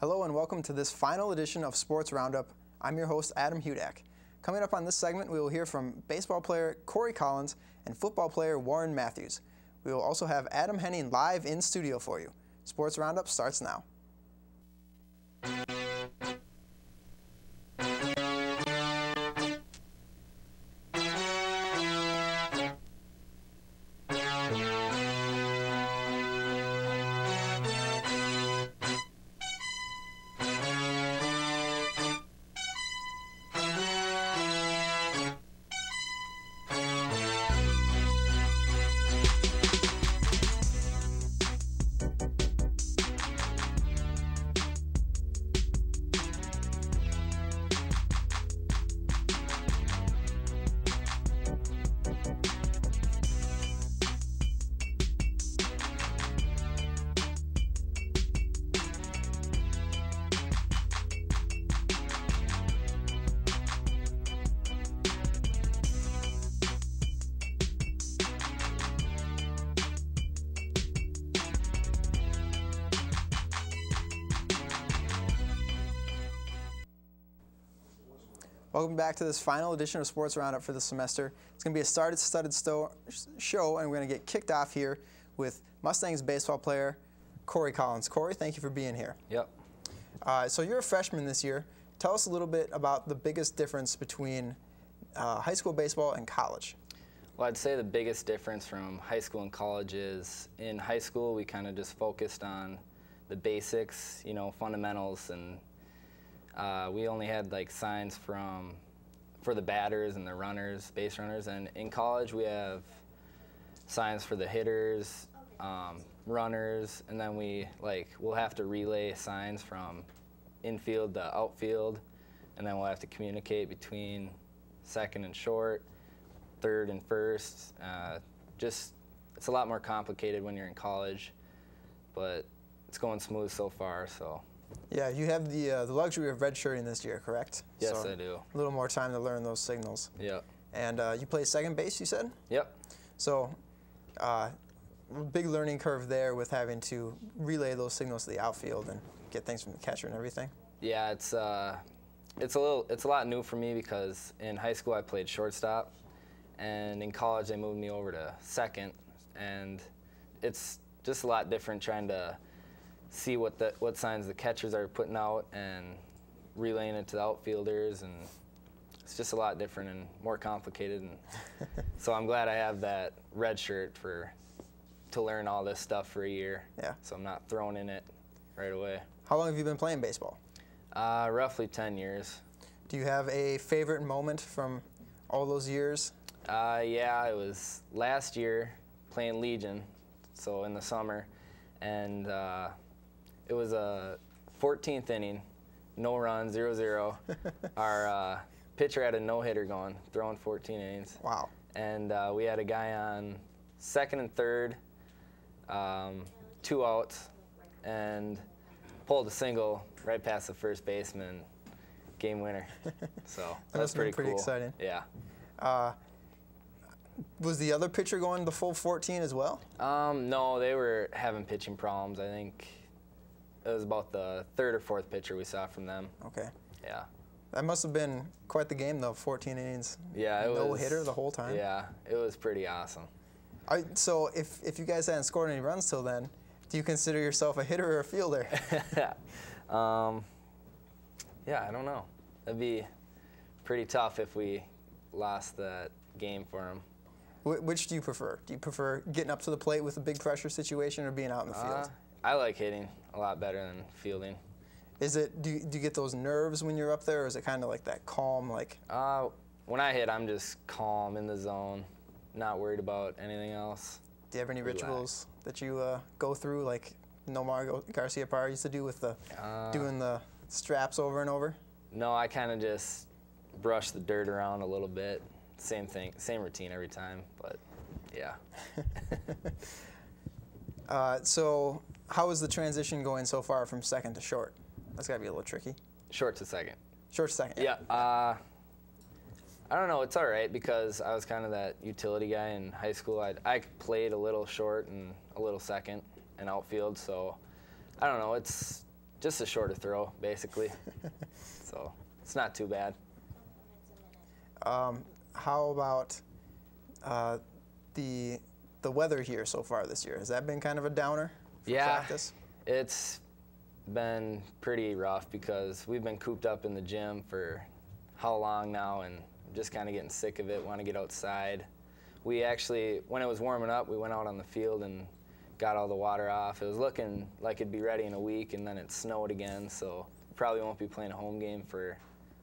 Hello and welcome to this final edition of Sports Roundup. I'm your host, Adam Hudak. Coming up on this segment, we will hear from baseball player Cory Collins and football player Warren Matthews. We will also have Adam Henning live in studio for you. Sports Roundup starts now. Welcome back to this final edition of Sports Roundup for the semester. It's going to be a studded show, and we're going to get kicked off here with Mustangs baseball player Cory Collins. Cory, thank you for being here. Yep. So you're a freshman this year. Tell us a little bit about the biggest difference between high school baseball and college. Well, I'd say the biggest difference from high school and college is in high school we kind of just focused on the basics, fundamentals, and we only had like signs for the batters and the runners, base runners, and in college we have signs for the hitters, runners, and then we'll have to relay signs from infield to outfield, and then we'll have to communicate between second and short, third and first. It's a lot more complicated when you're in college, but it's going smooth so far. So. Yeah, you have the luxury of redshirting this year, correct? Yes, so I do. A little more time to learn those signals. Yep. And you play second base, you said? Yep. So, big learning curve there with having to relay those signals to the outfield and get things from the catcher and everything. Yeah, it's a lot new for me because in high school I played shortstop, and in college they moved me over to second, and it's just a lot different trying to see what signs the catchers are putting out and relaying it to the outfielders, and it's just a lot different and more complicated. And so I'm glad I have that red shirt to learn all this stuff for a year. Yeah. So I'm not thrown in it right away. How long have you been playing baseball? Roughly 10 years. Do you have a favorite moment from all those years? Yeah, it was last year playing Legion, so in the summer, and it was a 14th inning, no run, 0-0. Our pitcher had a no-hitter going, throwing 14 innings. Wow. And we had a guy on second and third, 2 outs, and pulled a single right past the first baseman, game winner. So that's pretty cool. Pretty exciting. Yeah. Was the other pitcher going the full 14 as well? No, they were having pitching problems. I think it was about the third or fourth pitcher we saw from them. Okay. Yeah. That must have been quite the game, though, 14 innings. Yeah, it was. No hitter the whole time? Yeah, it was pretty awesome. So if you guys hadn't scored any runs till then, do you consider yourself a hitter or a fielder? Yeah, I don't know. That'd be pretty tough if we lost that game for them. Which do you prefer? Do you prefer getting up to the plate with a big pressure situation or being out in the field? I like hitting a lot better than fielding. Do you get those nerves when you're up there, or is it kind of like that calm, like? When I hit, I'm just calm in the zone, not worried about anything else. Do you have any rituals that you go through, like Nomar Garcia-Parra used to do with doing the straps over and over? No, I kind of just brush the dirt around a little bit. Same thing, same routine every time, but yeah. So how is the transition going so far from second to short? That's got to be a little tricky. Short to second. Short to second. Yeah. I don't know. It's all right because I was kind of that utility guy in high school. I played a little short and a little second and outfield, so I don't know. It's just a shorter throw, basically. So it's not too bad. How about the weather here so far this year? Has that been kind of a downer for practice? It's been pretty rough because we've been cooped up in the gym for how long now, and I'm just kind of getting sick of it, want to get outside. We actually, when it was warming up, we went out on the field and got all the water off. It was looking like it'd be ready in a week, and then it snowed again, so probably won't be playing a home game for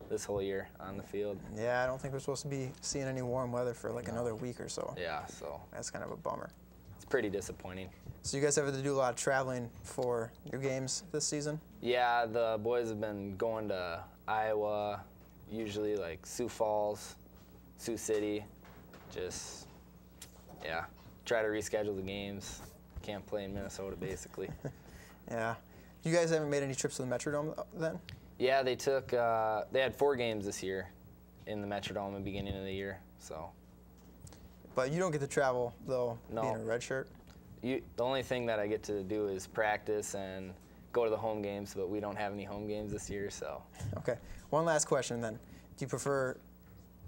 this whole year on the field. Yeah, I don't think we're supposed to be seeing any warm weather for like another week or so. Yeah, so that's kind of a bummer. It's pretty disappointing. So you guys have to do a lot of traveling for your games this season? Yeah, the boys have been going to Iowa, usually like Sioux Falls, Sioux City, just, yeah, try to reschedule the games. Can't play in Minnesota, basically. Yeah. You guys haven't made any trips to the Metrodome then? Yeah, they took, they had 4 games this year in the Metrodome at the beginning of the year, so. But you don't get to travel, though, No. being a redshirt? The only thing that I get to do is practice and go to the home games, but we don't have any home games this year, so. Okay. One last question then. Do you prefer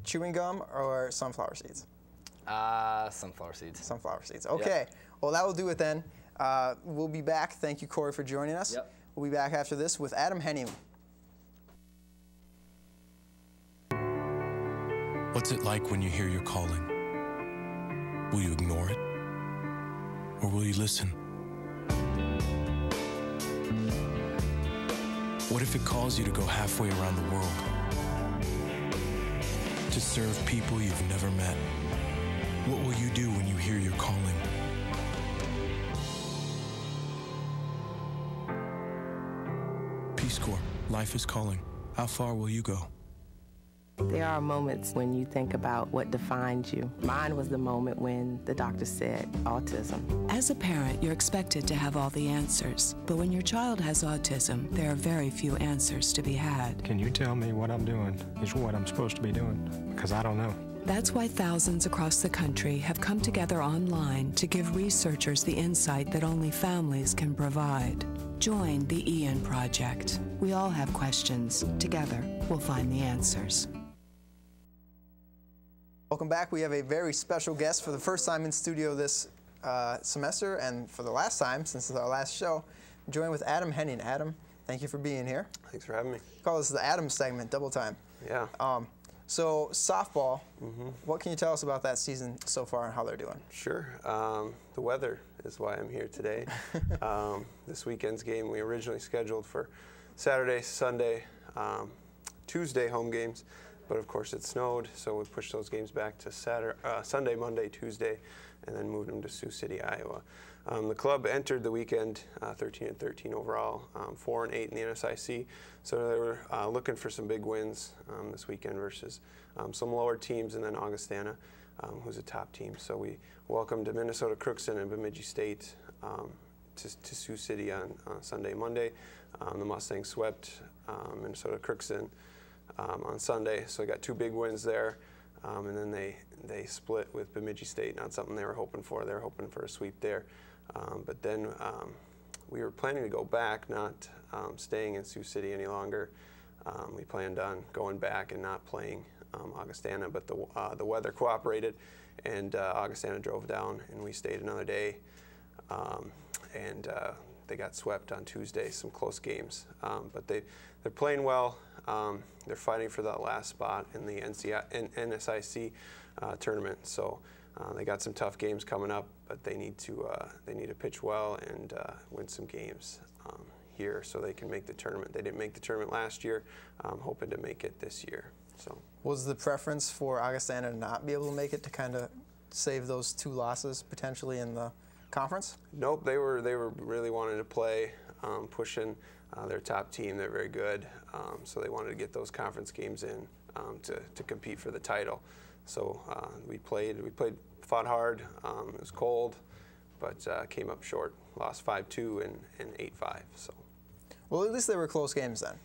chewing gum or sunflower seeds? Sunflower seeds. Sunflower seeds. Okay. Yep. Well, that will do it then. We'll be back. Thank you, Cory, for joining us. Yep. We'll be back after this with Adam Henning. What's it like when you hear your calling? Will you ignore it? Or will you listen? What if it calls you to go halfway around the world? To serve people you've never met? What will you do when you hear your calling? Peace Corps, life is calling. How far will you go? There are moments when you think about what defines you. Mine was the moment when the doctor said autism. As a parent, you're expected to have all the answers. But when your child has autism, there are very few answers to be had. Can you tell me what I'm doing is what I'm supposed to be doing? Because I don't know. That's why thousands across the country have come together online to give researchers the insight that only families can provide. Join the Ian Project. We all have questions. Together, we'll find the answers. Welcome back. We have a very special guest for the first time in studio this semester, and for the last time since it's our last show. I'm joined with Adam Henning. Adam, thank you for being here. Thanks for having me. Call this the Adam segment, double time. Yeah. So softball, what can you tell us about that season so far and how they're doing? Sure. The weather is why I'm here today. This weekend's game we originally scheduled for Saturday, Sunday, Tuesday home games, but of course it snowed, so we pushed those games back to Sunday, Monday, Tuesday, and then moved them to Sioux City, Iowa. The club entered the weekend 13-13 overall, 4-8 in the NSIC, so they were looking for some big wins this weekend versus some lower teams, and then Augustana, who's a top team. So we welcomed Minnesota Crookston and Bemidji State to Sioux City on Sunday, Monday. The Mustangs swept Minnesota Crookston on Sunday, so we got 2 big wins there. And then they split with Bemidji State, not something they were hoping for. They were hoping for a sweep there. But then we were planning to go back, not staying in Sioux City any longer. We planned on going back and not playing Augustana, but the weather cooperated, and Augustana drove down, and we stayed another day. And they got swept on Tuesday, some close games. But they're playing well. They're fighting for that last spot in the NSIC tournament. So they got some tough games coming up, but they need to pitch well and win some games here so they can make the tournament. They didn't make the tournament last year. Hoping to make it this year. So was the preference for Augustana to not be able to make it to kind of save those 2 losses potentially in the conference? Nope, they were really wanting to play, pushing their top team. They're very good, so they wanted to get those conference games in to compete for the title. So we fought hard. It was cold, but came up short. Lost 5-2 and 8-5. So. Well, at least they were close games then.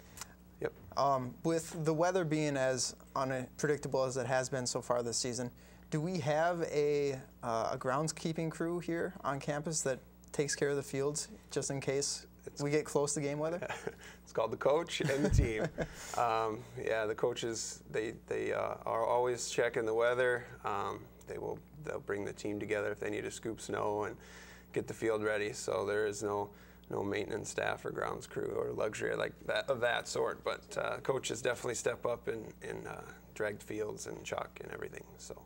Yep. With the weather being as unpredictable as it has been so far this season, do we have a groundskeeping crew here on campus that takes care of the fields just in case we get close to game weather? It's called the coach and the team. Yeah, the coaches, they are always checking the weather. They'll bring the team together if they need to scoop snow and get the field ready. So there is no maintenance staff or grounds crew or luxury like that of that sort. But coaches definitely step up and drag fields and chalk and everything. So.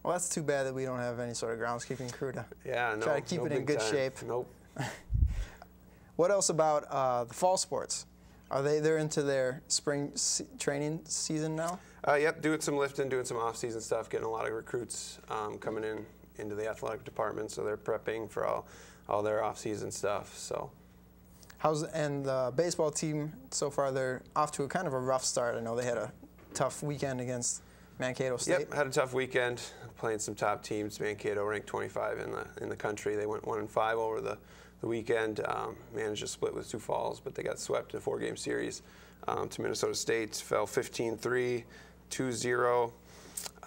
Well, that's too bad that we don't have any sort of groundskeeping crew to try to keep it in good shape. Nope. What else about the fall sports? They're into their spring training season now? Yep, doing some lifting, doing some off-season stuff, getting a lot of recruits coming into the athletic department, so they're prepping for all their off-season stuff. So. And the baseball team so far, they're off to a kind of a rough start. I know they had a tough weekend against Mankato State. Yep, had a tough weekend playing some top teams. Mankato ranked 25 in the country. They went 1-5 over the weekend. Managed to split with Sioux Falls, but they got swept in a 4-game series to Minnesota State. Fell 15-3, 2-0.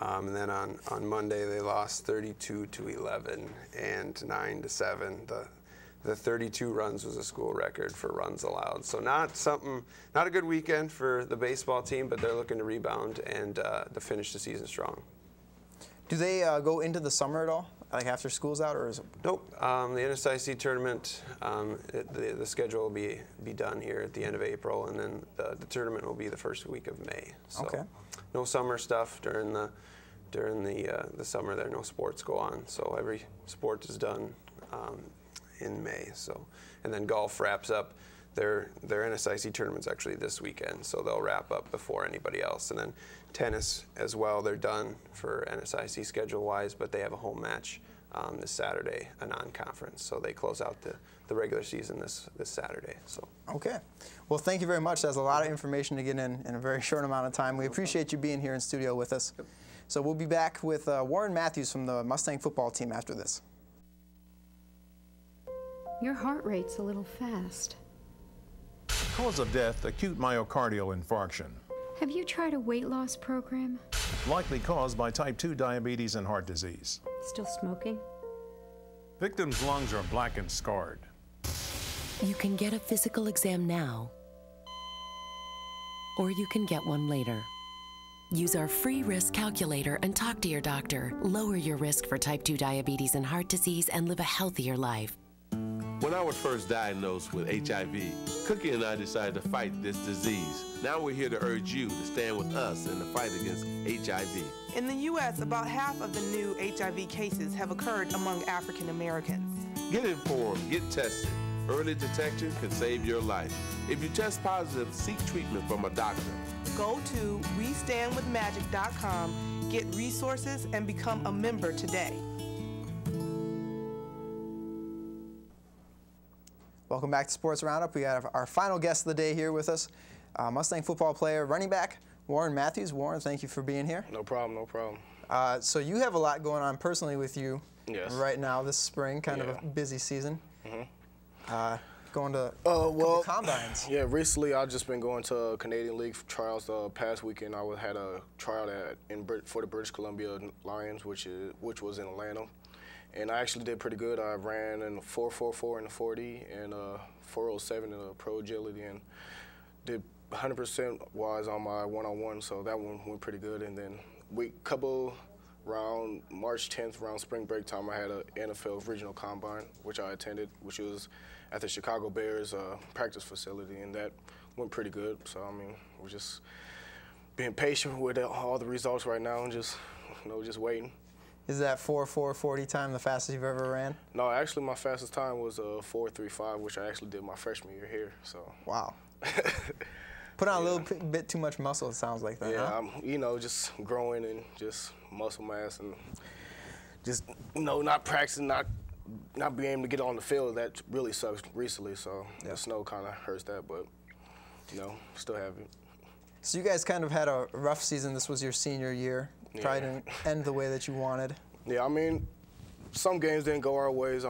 And then on Monday they lost 32-11 and 9-7. The 32 runs was a school record for runs allowed. So not a good weekend for the baseball team, but they're looking to rebound and to finish the season strong. Do they go into the summer at all, like after school's out, or is it? Nope. The NSIC tournament, the schedule will be done here at the end of April, and then the tournament will be the first week of May. So okay. No summer stuff during the summer. There no sports go on, so every sport is done in May. So, and then golf wraps up. Their NSIC tournament's actually this weekend, so they'll wrap up before anybody else. And then tennis as well, they're done for NSIC schedule-wise, but they have a home match this Saturday, a non-conference. So they close out the regular season this Saturday. So. Okay. Well, thank you very much. That's a lot of information to get in a very short amount of time. We appreciate you being here in studio with us. Yep. So we'll be back with Warren Matthews from the Mustang football team after this. Your heart rate's a little fast. Cause of death, acute myocardial infarction. Have you tried a weight loss program? Likely caused by type 2 diabetes and heart disease. Still smoking? Victim's lungs are black and scarred. You can get a physical exam now, or you can get one later. Use our free risk calculator and talk to your doctor. Lower your risk for type 2 diabetes and heart disease and live a healthier life. When I was first diagnosed with HIV, Cookie and I decided to fight this disease. Now we're here to urge you to stand with us in the fight against HIV. In the U.S., about half of the new HIV cases have occurred among African Americans. Get informed, get tested. Early detection can save your life. If you test positive, seek treatment from a doctor. Go to WeStandWithMagic.com, get resources, and become a member today. Welcome back to Sports Roundup. We have our final guest of the day here with us, Mustang football player, running back, Warren Matthews. Warren, thank you for being here. No problem, no problem. So you have a lot going on personally with you right now this spring, kind of a busy season. Going to combines. Yeah, recently I've just been going to Canadian League trials. The past weekend I had a tryout for the British Columbia Lions, which was in Atlanta. And I actually did pretty good. I ran in 4.44 in the 40 and 4.07 in the pro agility, and did 100% wise on my one-on-one, so that one went pretty good. And then around March 10th, around spring break time, I had an NFL regional combine, which I attended, which was at the Chicago Bears practice facility, and that went pretty good. So, I mean, we're just being patient with all the results right now and just waiting. Is that 4.40 time the fastest you've ever ran? No, actually my fastest time was 4.35, which I actually did my freshman year here. So. Wow. Put on a little bit too much muscle, it sounds like that, yeah, huh? I'm, just growing and just muscle mass and just, not practicing, not being able to get on the field. That really sucks recently, so the snow kind of hurts that, but, still have it. So you guys kind of had a rough season. This was your senior year. Probably didn't end the way that you wanted. Yeah, I mean, some games didn't go our ways,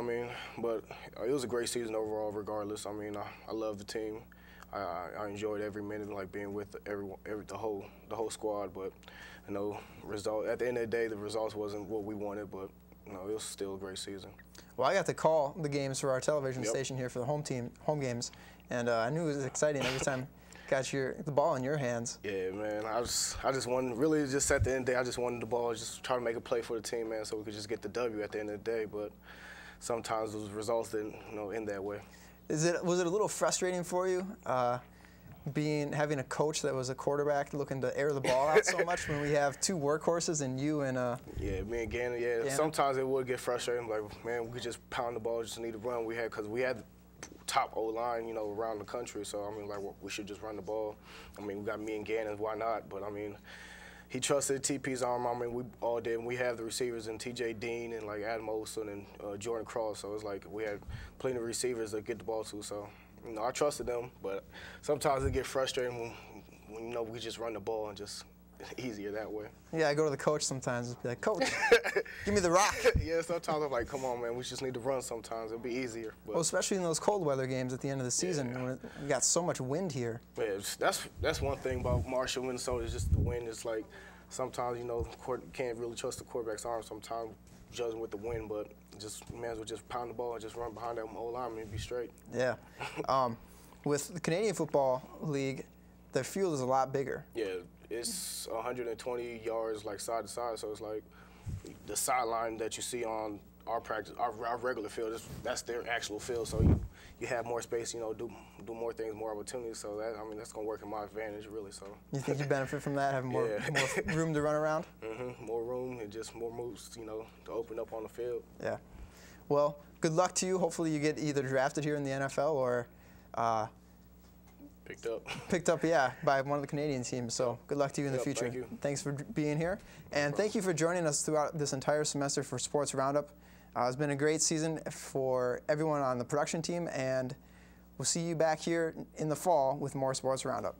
but it was a great season overall regardless. I mean, I love the team. I enjoyed every minute, like being with the whole squad, but, result, at the end of the day, the results wasn't what we wanted, but, it was still a great season. Well, I got to call the games for our television station here for the home games, and I knew it was exciting every time got the ball in your hands. Yeah, man. I just wanted, really just at the end of the day, I just wanted the ball, just try to make a play for the team, man, so we could just get the W at the end of the day. But sometimes those results didn't, end that way. Was it a little frustrating for you, having a coach that was a quarterback looking to air the ball out so much when we have two workhorses and you and Yeah, me and Gannon. Yeah, sometimes it would get frustrating. Like, man, we could just pound the ball, just need to run. Because we had top O-line, around the country. So I mean, like, we should just run the ball. I mean, we got me and Gannon. Why not? But I mean, he trusted TP's arm. I mean, we all did. And we have the receivers and T.J. Dean and like Adam Olson and Jordan Cross. So it's like we had plenty of receivers to get the ball to. So I trusted them. But sometimes it get frustrating when we just run the ball and just easier that way. Yeah, I go to the coach sometimes and be like, Coach, give me the rock. Yeah, sometimes I'm like, come on, man, we just need to run sometimes. It'll be easier. But well, especially in those cold weather games at the end of the season when we got so much wind here. Yeah, that's one thing about Marshall, Minnesota, is just the wind. It's like sometimes, you can't really trust the quarterback's arm sometimes, judging with the wind, but just may as well just pound the ball and just run behind that O-lineman and be straight. Yeah. With the Canadian Football League, the field is a lot bigger. Yeah. It's 120 yards, like, side to side, so it's like the sideline that you see on our practice, our regular field, that's their actual field. So you have more space, do more things, more opportunities. So that's gonna work in my advantage, really. So you think you benefit from that, having more room to run around? More room and just more moves, to open up on the field. Yeah. Well, good luck to you. Hopefully, you get either drafted here in the NFL or Picked up, yeah, by one of the Canadian teams. So good luck to you in the future. Thank you. Thanks for being here. And thank you for joining us throughout this entire semester for Sports Roundup. It's been a great season for everyone on the production team, and we'll see you back here in the fall with more Sports Roundup.